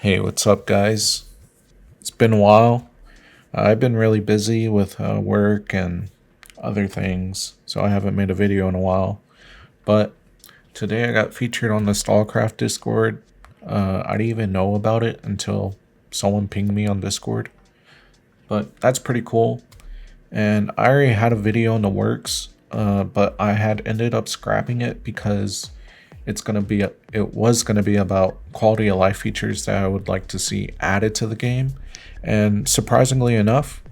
Hey, what's up, guys? It's been a while. I've been really busy with work and other things, so I haven't made a video in a while. But today I got featured on the Stalcraft Discord. I didn't even know about it until someone pinged me on Discord. But that's pretty cool. And I already had a video in the works, but I had ended up scrapping it because it was gonna be about quality of life features that I would like to see added to the game. And surprisingly enough,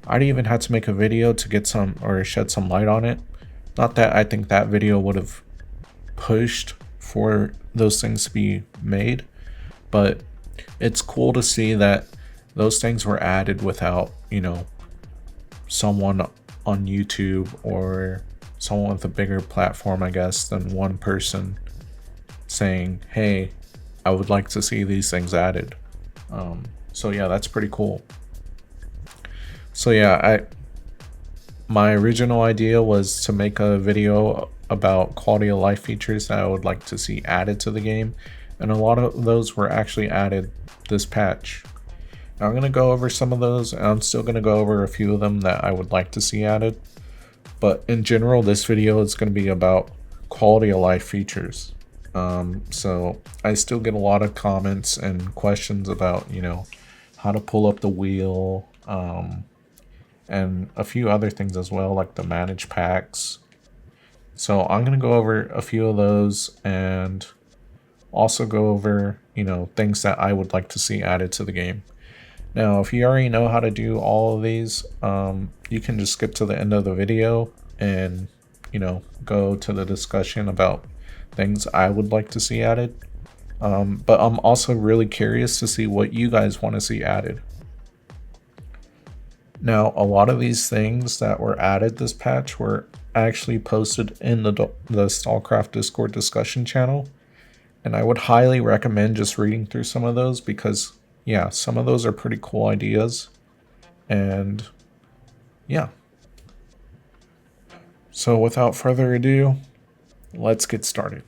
I didn't even have to make a video to get some or shed some light on it. Not that I think that video would have pushed for those things to be made, but it's cool to see that those things were added without, someone on YouTube or someone with a bigger platform, I guess, than one person saying, hey, I would like to see these things added. So yeah, that's pretty cool. So yeah, my original idea was to make a video about quality of life features that I would like to see added to the game, and a lot of those were actually added this patch. Now I'm going to go over some of those, and I'm still going to go over a few of them that I would like to see added, but in general this video is going to be about quality of life features. So I still get a lot of comments and questions about, how to pull up the wheel, and a few other things as well, like the manage packs. So I'm going to go over a few of those and also go over, things that I would like to see added to the game. Now, if you already know how to do all of these, you can just skip to the end of the video and, go to the discussion about things I would like to see added. But I'm also really curious to see what you guys want to see added. Now, a lot of these things that were added this patch were actually posted in the Stalcraft Discord discussion channel, and I would highly recommend just reading through some of those because, yeah, some of those are pretty cool ideas. And yeah. So without further ado, let's get started.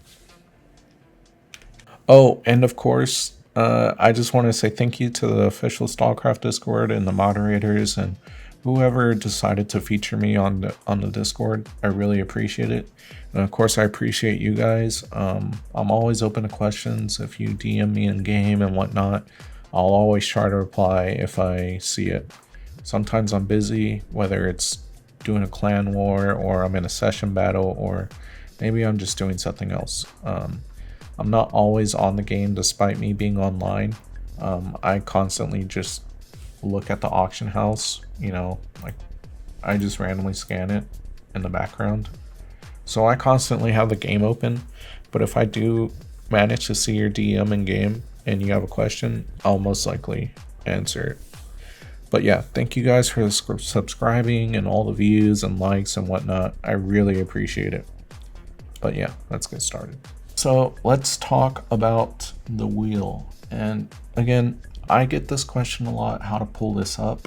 Oh, and of course, I just want to say thank you to the official Stalcraft Discord and the moderators and whoever decided to feature me on the Discord. I really appreciate it. And of course, I appreciate you guys. I'm always open to questions. If you DM me in game and whatnot, I'll always try to reply if I see it. Sometimes I'm busy, whether it's doing a clan war or I'm in a session battle or maybe I'm just doing something else. I'm not always on the game despite me being online. I constantly just look at the auction house, like I just randomly scan it in the background. So I constantly have the game open, but if I do manage to see your DM in game and you have a question, I'll most likely answer it. But yeah, thank you guys for subscribing and all the views and likes and whatnot. I really appreciate it. But yeah, let's get started. So let's talk about the wheel. And again, I get this question a lot, how to pull this up.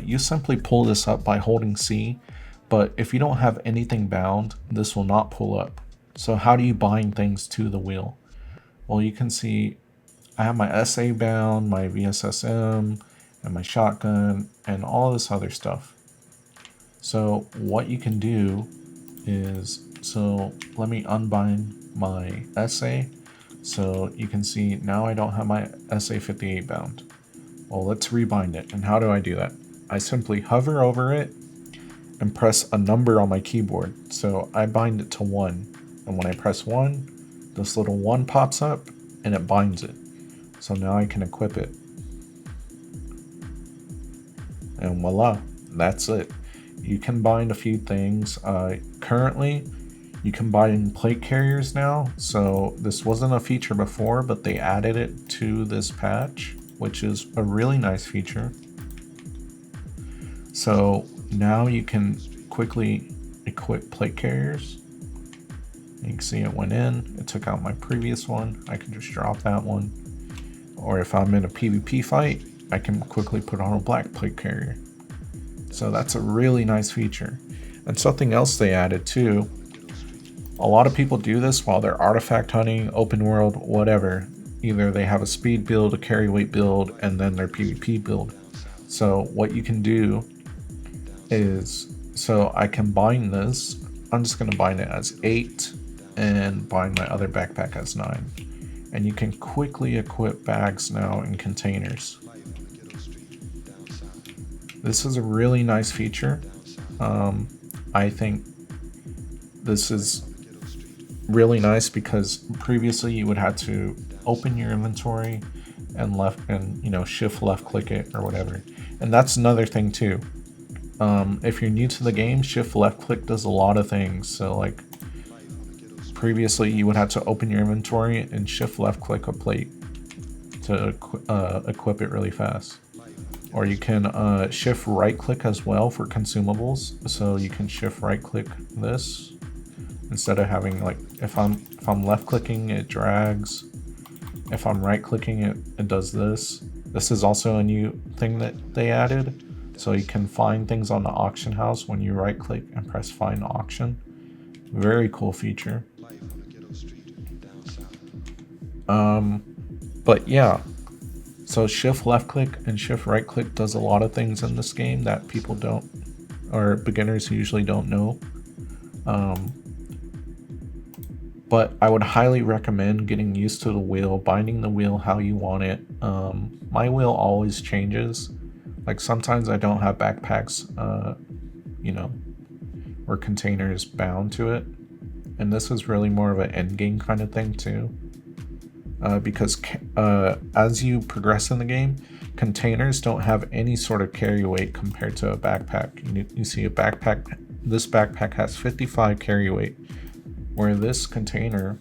You simply pull this up by holding C, but if you don't have anything bound, this will not pull up. So how do you bind things to the wheel? Well, you can see I have my SA bound, my VSSM, and my shotgun, and all this other stuff. So what you can do is, let me unbind my SA. So you can see now I don't have my SA58 bound. Well, let's rebind it. And how do I do that? I simply hover over it and press a number on my keyboard. So I bind it to 1. And when I press 1, this little 1 pops up and it binds it. So now I can equip it. And voila, that's it. You can bind a few things. Currently, you can bind plate carriers now. So this wasn't a feature before, but they added it to this patch, which is a really nice feature. So now you can quickly equip plate carriers. You can see it went in. It took out my previous one. I can just drop that one. Or if I'm in a PvP fight, I can quickly put on a black plate carrier. So that's a really nice feature. And something else they added too, a lot of people do this while they're artifact hunting, open world, whatever. either they have a speed build, a carry weight build, and then their PvP build. So what you can do is, so I can bind this. I'm just gonna bind it as 8 and bind my other backpack as 9. And you can quickly equip bags now in containers. This is a really nice feature. I think this is really nice because previously you would have to open your inventory and shift left click it or whatever. And that's another thing too. If you're new to the game, shift left click does a lot of things. So like previously you would have to open your inventory and shift left click a plate to equip it really fast. Or you can shift right click as well for consumables. So you can shift right click this instead of having, like, if I'm left clicking, it drags. If I'm right clicking, it does this. This is also a new thing that they added. So you can find things on the auction house when you right click and press find auction. Very cool feature. But yeah, so shift left click and shift right click does a lot of things in this game that people don't, or beginners usually don't know. But I would highly recommend getting used to the wheel, binding the wheel how you want it. My wheel always changes. Like sometimes I don't have backpacks, or containers bound to it. And this is really more of an end game kind of thing too. Because as you progress in the game, containers don't have any sort of carry weight compared to a backpack. You see a backpack, this backpack has 55 carry weight, where this container,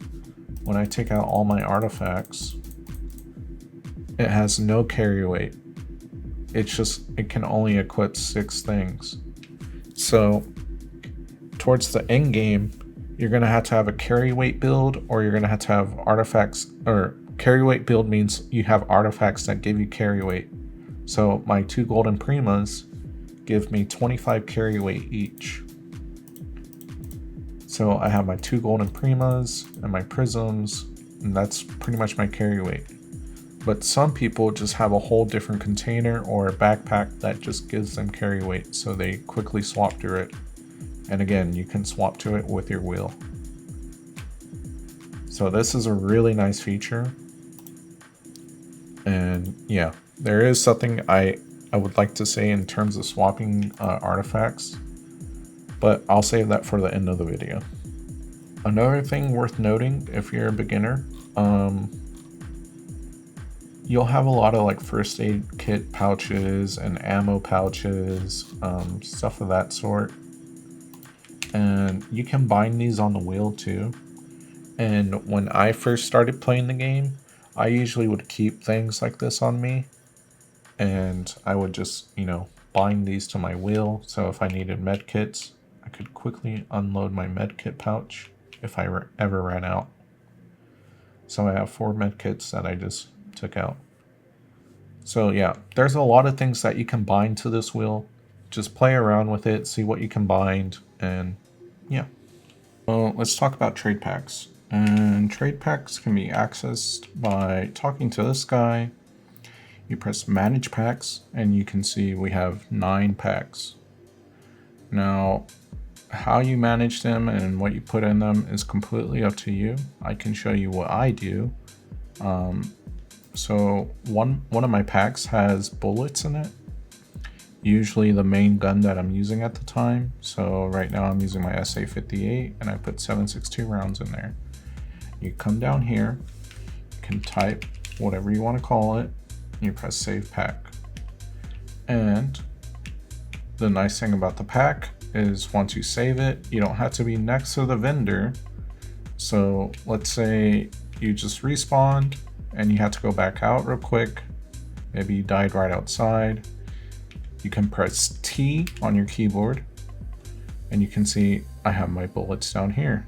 when I take out all my artifacts, it has no carry weight. It can only equip 6 things. So towards the end game, you're going to have a carry weight build, or you're going to have artifacts, or carry weight build means you have artifacts that give you carry weight. So my 2 golden primas give me 25 carry weight each. So I have my 2 golden primas and my prisms, and that's pretty much my carry weight. But some people just have a whole different container or a backpack that just gives them carry weight, so they quickly swap to it. And again, you can swap to it with your wheel. So this is a really nice feature. And yeah, there is something I would like to say in terms of swapping artifacts, but I'll save that for the end of the video. Another thing worth noting, if you're a beginner, you'll have a lot of like first aid kit pouches and ammo pouches, stuff of that sort. And you can bind these on the wheel too. And when I first started playing the game, I usually would keep things like this on me, and I would just, bind these to my wheel. So if I needed med kits, I could quickly unload my med kit pouch if I ever ran out. So I have 4 med kits that I just took out. So yeah, there's a lot of things that you can bind to this wheel. Just play around with it, see what you can bind, and yeah. Well, let's talk about trade packs. And trade packs can be accessed by talking to this guy. You press manage packs and you can see we have 9 packs. Now, how you manage them and what you put in them is completely up to you. I can show you what I do. So one of my packs has bullets in it, usually the main gun that I'm using at the time. So right now I'm using my SA-58 and I put 7.62 rounds in there. You come down here, you can type whatever you want to call it, and you press save pack. And the nice thing about the pack is once you save it, you don't have to be next to the vendor. So let's say you just respawned and you had to go back out real quick. Maybe you died right outside. You can press T on your keyboard and you can see I have my bullets down here,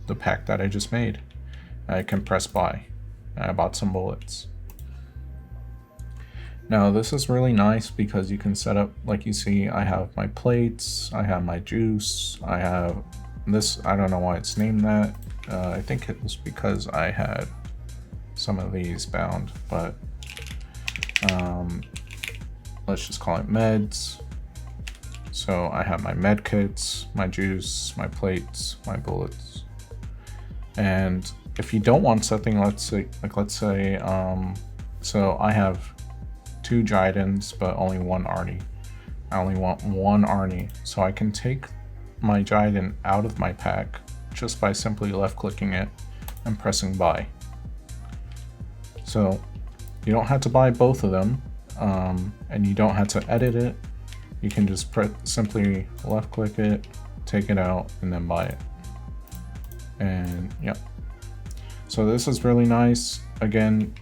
the pack that I just made. I can press buy. I bought some bullets. Now this is really nice because you can set up, like you see, I have my plates, I have my juice, I have this, I don't know why it's named that. I think it was because I had some of these bound, but let's just call it meds. So I have my med kits, my juice, my plates, my bullets. And if you don't want something, let's say, so I have 2 Jidens, but only 1 Arti. I only want 1 Arti, so I can take my Jiden out of my pack just by simply left clicking it and pressing buy. So you don't have to buy both of them, and you don't have to edit it. You can just simply left click it, take it out, and then buy it. And yeah, so this is really nice. Again,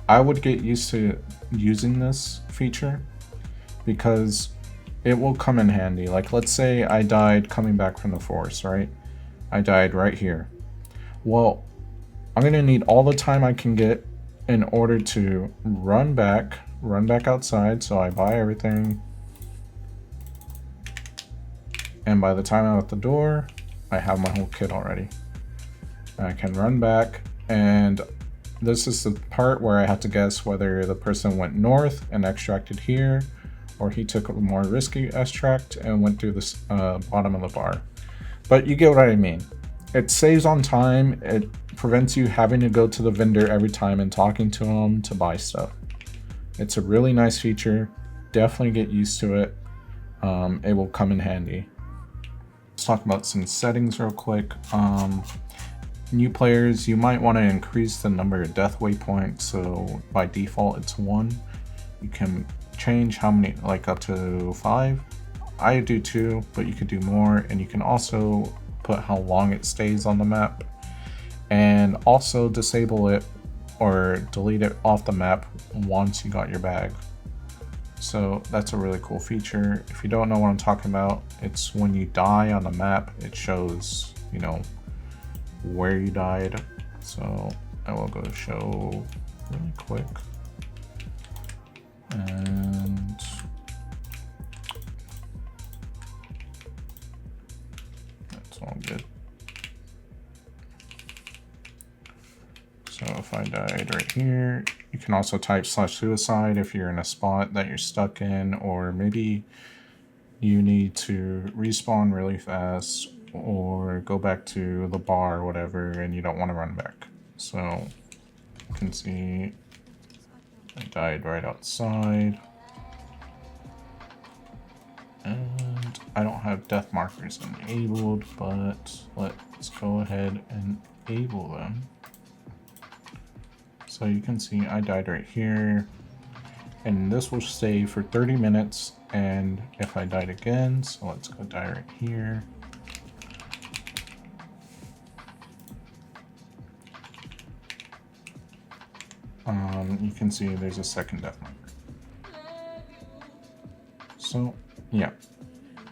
I would get used to using this feature because it will come in handy. Like, let's say I died coming back from the forest, right? I died right here. Well, I'm gonna need all the time I can get in order to run back outside. So I buy everything, and by the time I'm at the door, I have my whole kit already. I can run back, and this is the part where I have to guess whether the person went north and extracted here, or he took a more risky extract and went through the bottom of the bar. But you get what I mean. It saves on time. It prevents you having to go to the vendor every time and talking to them to buy stuff. It's a really nice feature. Definitely get used to it. It will come in handy. Let's talk about some settings real quick. New players, you might want to increase the number of death waypoints. So by default, it's 1. You can change how many, like up to 5. I do 2, but you could do more, and you can also put how long it stays on the map, and also disable it or delete it off the map once you got your bag. So that's a really cool feature. If you don't know what I'm talking about, it's when you die on the map, it shows, you know, where you died. So I will go show really quick, and that's all good. So if I died right here, you can also type /suicide if you're in a spot that you're stuck in, or maybe you need to respawn really fast or go back to the bar or whatever, and you don't want to run back. So you can see I died right outside, and I don't have death markers enabled, but let's go ahead and enable them. So you can see I died right here, and this will stay for 30 minutes. And if I died again, so let's go die right here. You can see there's a second death marker. So yeah,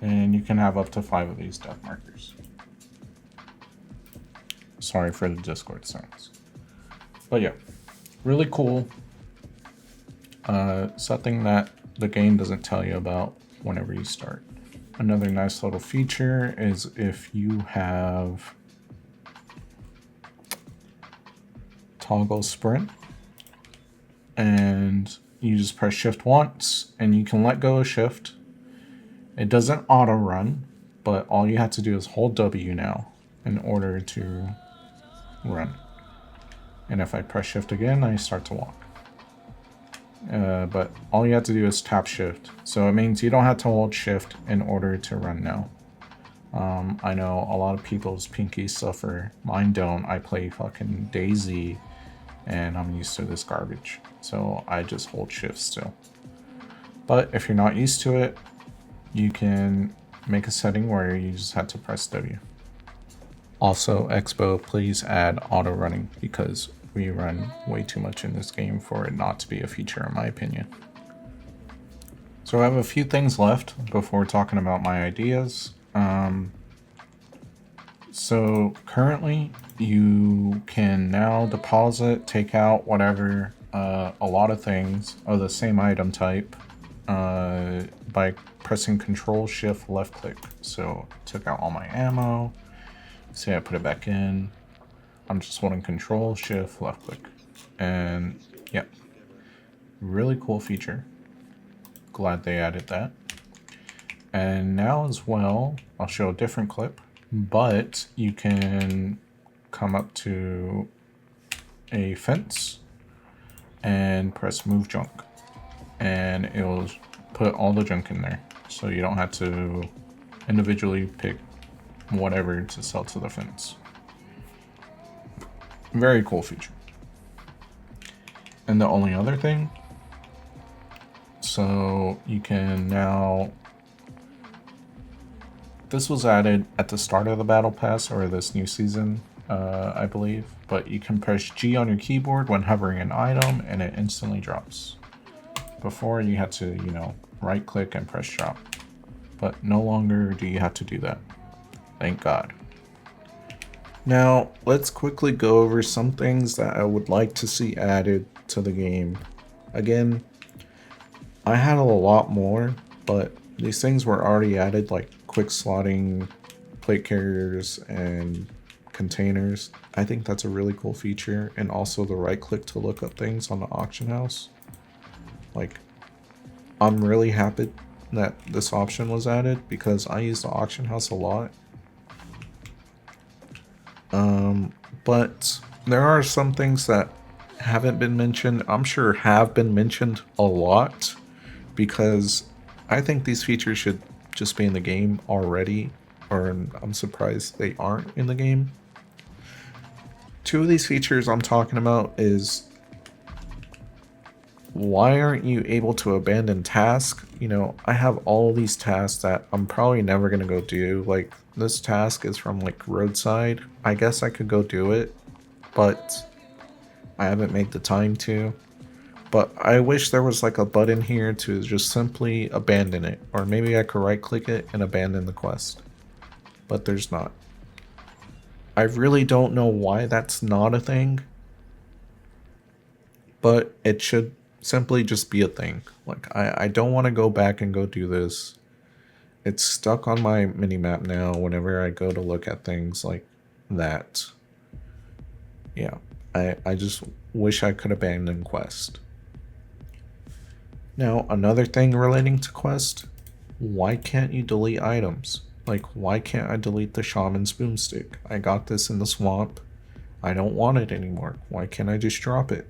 and you can have up to 5 of these death markers. Sorry for the Discord sounds, but yeah, really cool. Something that the game doesn't tell you about whenever you start. Another nice little feature is if you have toggle sprint, and you just press shift once, and you can let go of shift. It doesn't auto run, but all you have to do is hold W now in order to run. And if I press shift again, I start to walk. But all you have to do is tap shift. So it means you don't have to hold shift in order to run now. I know a lot of people's pinkies suffer. Mine don't. I play fucking Daisy, and I'm used to this garbage. So I just hold shift still. But if you're not used to it, you can make a setting where you just have to press W. Also, Expo, please add auto running, because we run way too much in this game for it not to be a feature, in my opinion. So I have a few things left before talking about my ideas. So currently you can now deposit, take out, whatever, a lot of things of the same item type by pressing ctrl+shift+left click. So took out all my ammo. Say I put it back in. I'm just holding ctrl+shift+left click, And yeah, really cool feature. Glad they added that. And now as well, I'll show a different clip, but you can come up to a fence and press move junk, and it'll put all the junk in there, so you don't have to individually pick whatever to sell to the fence. Very cool feature. And the only other thing, so you can now, this was added at the start of the battle pass or this new season, I believe, but you can press G on your keyboard when hovering an item and it instantly drops. Before you had to, you know, right click and press drop, but no longer do you have to do that. Thank God. Now let's quickly go over some things that I would like to see added to the game. Again, I had a lot more, but these things were already added, like quick slotting, plate carriers, and containers. I think that's a really cool feature, and also the right click to look up things on the auction house. Like, I'm really happy that this option was added because I use the auction house a lot. But there are some things that haven't been mentioned. I'm sure have been mentioned a lot because I think these features should just be in the game already, or I'm surprised they aren't in the game. Two of these features I'm talking about is, why aren't you able to abandon tasks? You know, I have all these tasks that I'm probably never going to go do. Like, this task is from like roadside. I guess I could go do it, but I haven't made the time to. But I wish there was like a button here to just simply abandon it. Or maybe I could right click it and abandon the quest. But there's not. I really don't know why that's not a thing. But it should simply just be a thing. Like, I don't want to go back and go do this. It's stuck on my minimap now whenever I go to look at things like that. Yeah, I just wish I could abandon quest. Now, another thing relating to quest, why can't you delete items? Like, why can't I delete the shaman's boomstick? I got this in the swamp. I don't want it anymore. Why can't I just drop it?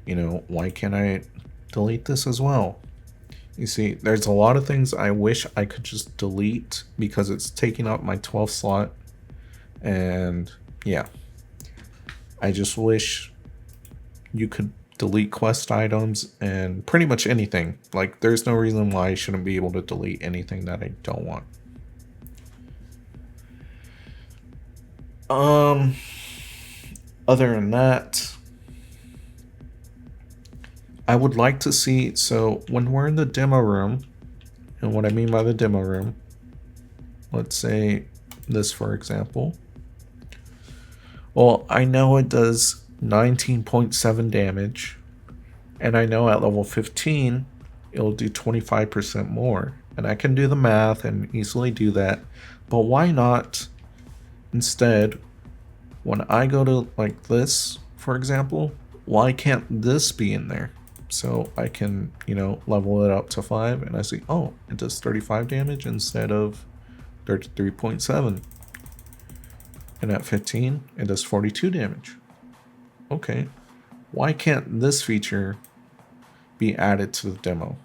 You know, why can't I delete this as well? You see, there's a lot of things I wish I could just delete because it's taking up my 12th slot. And yeah, I just wish you could delete quest items and pretty much anything. Like, there's no reason why I shouldn't be able to delete anything that I don't want. Other than that, I would like to see, so when we're in the demo room, and what I mean by the demo room, let's say this for example. Well, I know it does 19.7 damage, and I know at level 15 it'll do 25% more, and I can do the math and easily do that. But why not instead, when I go to like this for example, why can't this be in there? So I can, you know, level it up to 5 and I see, oh, it does 35 damage instead of 33.7. And at 15, it does 42 damage. Okay, why can't this feature be added to the demo?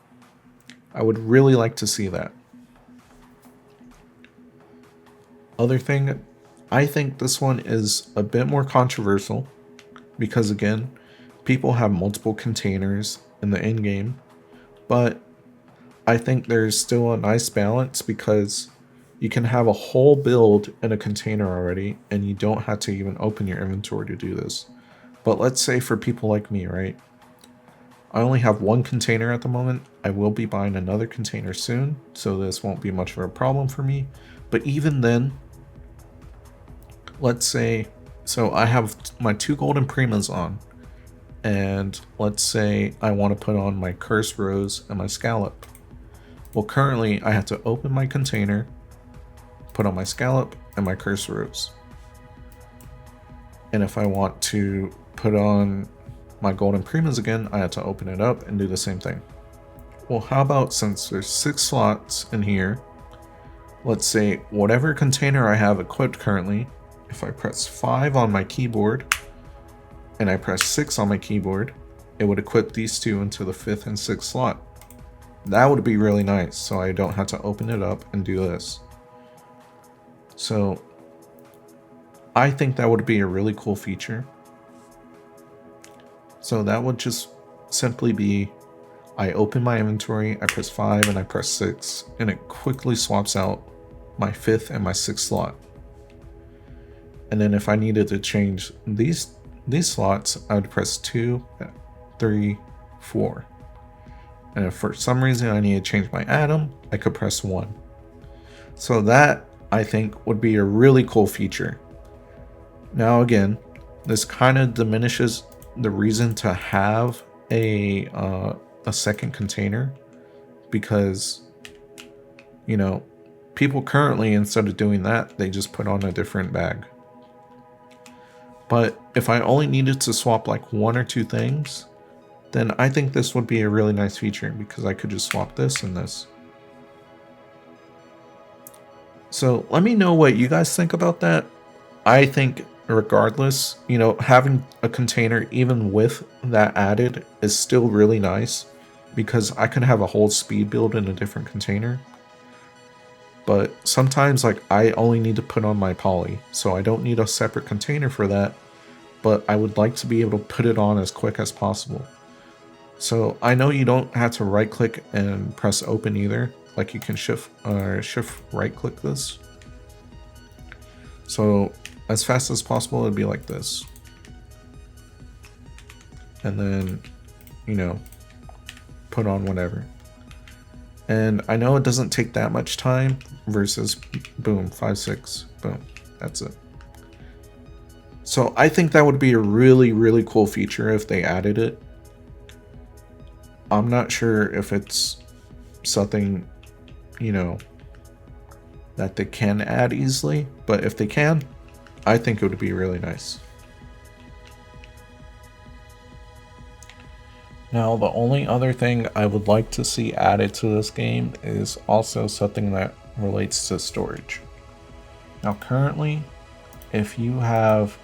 I would really like to see that. Other thing, I think this one is a bit more controversial because again, people have multiple containers in the end game, but I think there's still a nice balance because you can have a whole build in a container already and you don't have to even open your inventory to do this. But let's say for people like me, right? I only have one container at the moment. I will be buying another container soon, so this won't be much of a problem for me. But even then, let's say, so I have my 2 golden primas on, and let's say I want to put on my cursed rose and my scallop. Well, currently I have to open my container, put on my scallop and my cursed rose. And if I want to put on my golden primas again, I have to open it up and do the same thing. Well, how about, since there's 6 slots in here, let's say whatever container I have equipped currently, if I press 5 on my keyboard and I press 6 on my keyboard, it would equip these two into the 5th and 6th slot. That would be really nice, so I don't have to open it up and do this. So I think that would be a really cool feature. So that would just simply be, I open my inventory, I press 5 and I press 6, and it quickly swaps out my 5th and my 6th slot. And then if I needed to change these slots, I would press 2, 3, 4. And if for some reason I need to change my atom, I could press 1. So that, I think, would be a really cool feature. Now again, this kind of diminishes the reason to have a second container, because, you know, people currently, instead of doing that, they just put on a different bag. But if I only needed to swap like 1 or 2 things, then I think this would be a really nice feature, because I could just swap this and this. So let me know what you guys think about that. I think regardless, you know, having a container even with that added is still really nice, because I can have a whole speed build in a different container. But sometimes, like, I only need to put on my poly, so I don't need a separate container for that, but I would like to be able to put it on as quick as possible. So I know you don't have to right click and press open either, like you can shift right click this. So as fast as possible, it'd be like this. And then, you know, put on whatever. And I know it doesn't take that much time versus boom, 5, 6, boom, that's it. So I think that would be a really, really cool feature if they added it. I'm not sure if it's something, you know, that they can add easily, but if they can, I think it would be really nice. Now, the only other thing I would like to see added to this game is also something that relates to storage. Now, currently, if you have,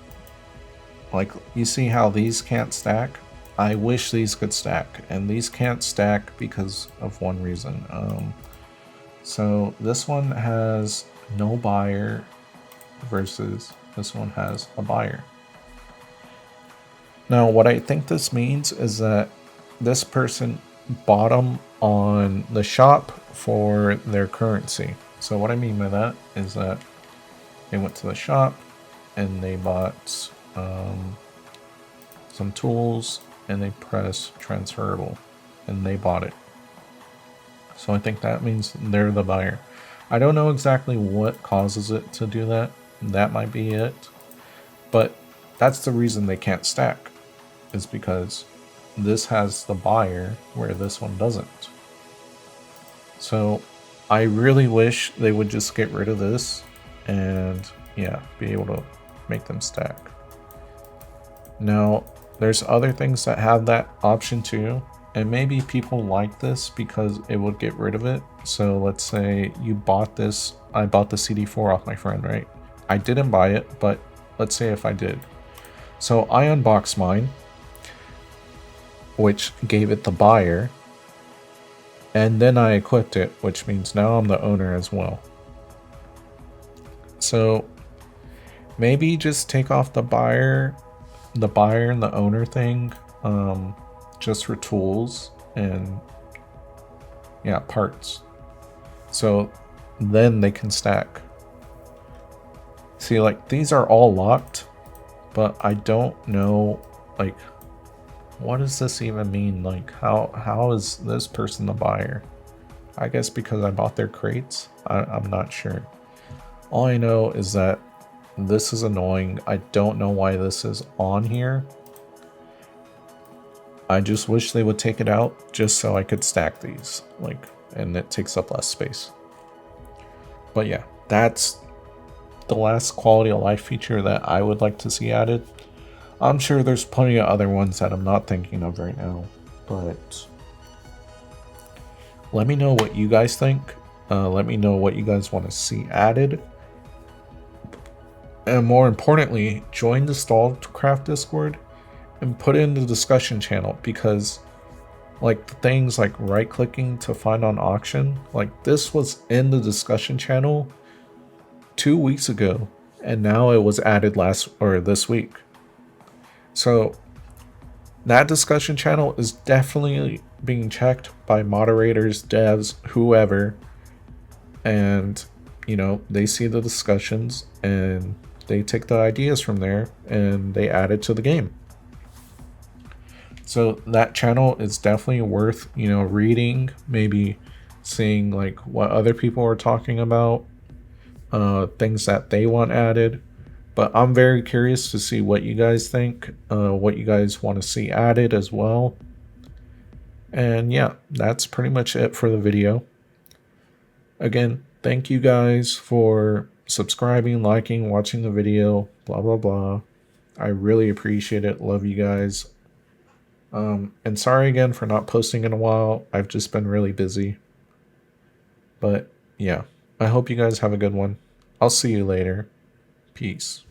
like, you see how these can't stack? I wish these could stack, and these can't stack because of one reason. So this one has no buyer versus this one has a buyer. Now, what I think this means is that this person bought them on the shop for their currency. So what I mean by that is that they went to the shop and they bought some tools, and they press transferable and they bought it. So I think that means they're the buyer. I don't know exactly what causes it to do that. That might be it. But that's the reason they can't stack, is because this has the buyer where this one doesn't. So I really wish they would just get rid of this and, yeah, be able to make them stack. Now, there's other things that have that option too, and maybe people like this because it would get rid of it. So let's say you bought this, I bought the CD4 off my friend, right? I didn't buy it, but let's say if I did. So I unboxed mine, which gave it the buyer, and then I equipped it, which means now I'm the owner as well. So maybe just take off the buyer and the owner thing, just for tools and, yeah, parts. So then they can stack. See, like, these are all locked, but I don't know, like, what does this even mean? Like, how is this person the buyer? I guess because I bought their crates? I'm not sure. All I know is that this is annoying. I don't know why this is on here. I just wish they would take it out just so I could stack these, like, and it takes up less space. But yeah, that's the last quality of life feature that I would like to see added. I'm sure there's plenty of other ones that I'm not thinking of right now, but let me know what you guys think. Let me know what you guys want to see added. And more importantly, join the Stalcraft Discord and put it in the discussion channel, because like things like right clicking to find on auction, like this was in the discussion channel 2 weeks ago, and now it was added this week. So that discussion channel is definitely being checked by moderators, devs, whoever, and you know, they see the discussions and they take the ideas from there and they add it to the game. So that channel is definitely worth, you know, reading, maybe seeing like what other people are talking about, things that they want added. But I'm very curious to see what you guys think, what you guys want to see added as well. And yeah, that's pretty much it for the video. Again, thank you guys for subscribing, liking, watching the video, blah, blah, blah. I really appreciate it. Love you guys. And sorry again for not posting in a while. I've just been really busy. But yeah, I hope you guys have a good one. I'll see you later. Peace.